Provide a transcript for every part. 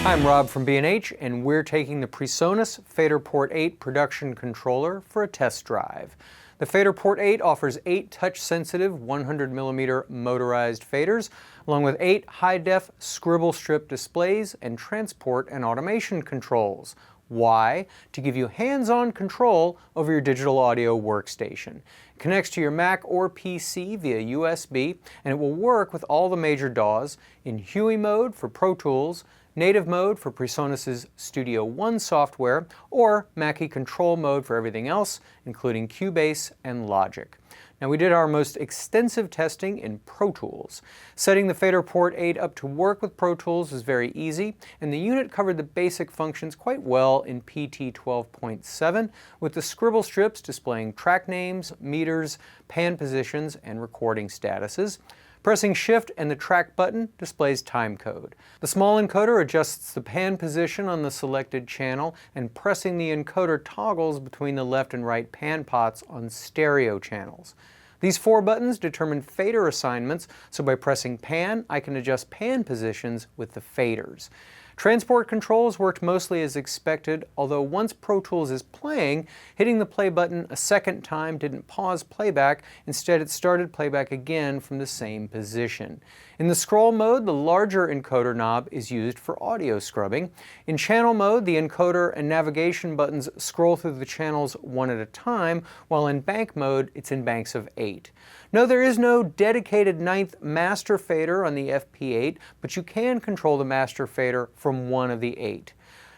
I'm Rob from B&H, and we're taking the PreSonus FaderPort 8 production controller for a test drive. The FaderPort 8 offers 8 touch-sensitive 100mm motorized faders, along with 8 high-def scribble strip displays and transport and automation controls. Why? To give you hands-on control over your digital audio workstation. It connects to your Mac or PC via USB, and it will work with all the major DAWs in Huey mode for Pro Tools, native mode for PreSonus's Studio One software, or Mackie control mode for everything else, including Cubase and Logic. Now, we did our most extensive testing in Pro Tools. Setting the FaderPort 8 up to work with Pro Tools was very easy, and the unit covered the basic functions quite well in PT 12.7, with the scribble strips displaying track names, meters, pan positions, and recording statuses. Pressing Shift and the track button displays timecode. The small encoder adjusts the pan position on the selected channel, and pressing the encoder toggles between the left and right pan pots on stereo channels. These 4 buttons determine fader assignments, so by pressing pan, I can adjust pan positions with the faders. Transport controls worked mostly as expected, although once Pro Tools is playing, hitting the play button a second time didn't pause playback. Instead, it started playback again from the same position. In the scroll mode, the larger encoder knob is used for audio scrubbing. In channel mode, the encoder and navigation buttons scroll through the channels one at a time, while in bank mode, it's in banks of 8. No, there is no dedicated 9th master fader on the FP8, but you can control the master fader from one of the 8.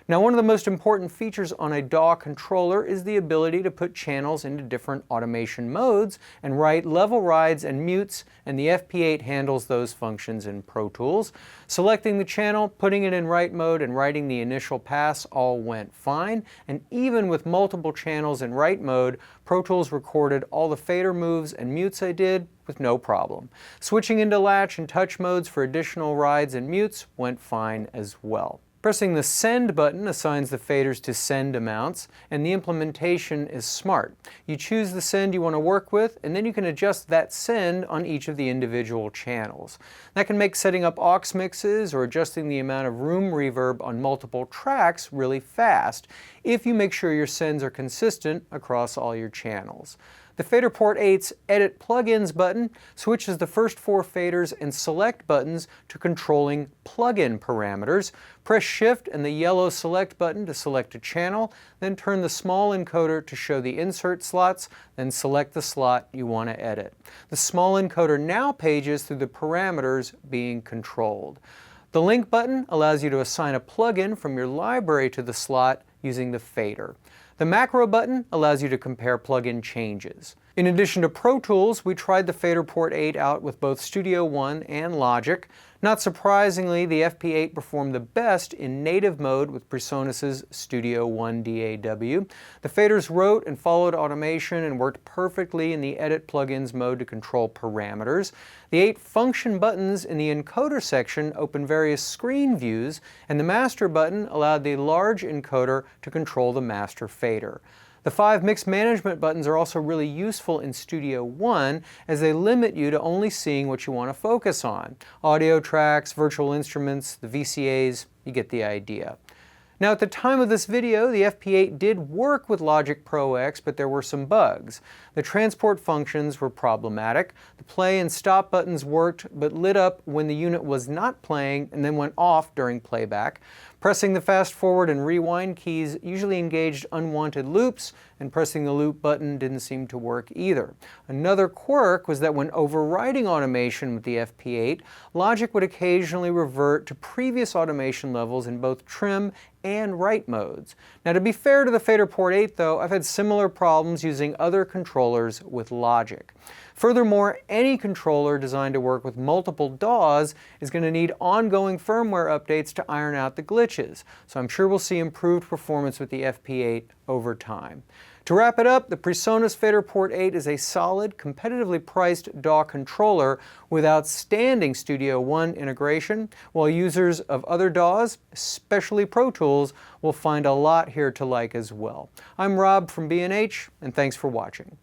Now, one of the most important features on a DAW controller is the ability to put channels into different automation modes and write level rides and mutes, and the FP8 handles those functions in Pro Tools. Selecting the channel, putting it in write mode, and writing the initial pass all went fine, and even with multiple channels in write mode, Pro Tools recorded all the fader moves and mutes I did with no problem. Switching into latch and touch modes for additional rides and mutes went fine as well. Pressing the Send button assigns the faders to send amounts, and the implementation is smart. You choose the send you want to work with, and then you can adjust that send on each of the individual channels. That can make setting up aux mixes or adjusting the amount of room reverb on multiple tracks really fast, if you make sure your sends are consistent across all your channels. The FaderPort 8's Edit Plugins button switches the first 4 faders and select buttons to controlling plugin parameters. Press Shift and the yellow Select button to select a channel, then turn the small encoder to show the insert slots, then select the slot you want to edit. The small encoder now pages through the parameters being controlled. The Link button allows you to assign a plugin from your library to the slot using the fader. The Macro button allows you to compare plugin changes. In addition to Pro Tools, we tried the FaderPort 8 out with both Studio One and Logic. Not surprisingly, the FP8 performed the best in native mode with PreSonus's Studio One DAW. The faders wrote and followed automation and worked perfectly in the Edit Plugins mode to control parameters. The 8 function buttons in the encoder section open various screen views, and the Master button allowed the large encoder to control the master fader. The 5 mix management buttons are also really useful in Studio One, as they limit you to only seeing what you want to focus on. Audio tracks, virtual instruments, the VCAs, you get the idea. Now, at the time of this video, the FP8 did work with Logic Pro X, but there were some bugs. The transport functions were problematic. The play and stop buttons worked, but lit up when the unit was not playing and then went off during playback. Pressing the fast forward and rewind keys usually engaged unwanted loops, and pressing the loop button didn't seem to work either. Another quirk was that when overriding automation with the FP8, Logic would occasionally revert to previous automation levels in both trim and write modes. Now, to be fair to the FaderPort 8 though, I've had similar problems using other controllers with Logic. Furthermore, any controller designed to work with multiple DAWs is going to need ongoing firmware updates to iron out the glitches, so I'm sure we'll see improved performance with the FP8 over time. To wrap it up, the PreSonus FaderPort 8 is a solid, competitively priced DAW controller with outstanding Studio One integration, while users of other DAWs, especially Pro Tools, will find a lot here to like as well. I'm Rob from B&H, and thanks for watching.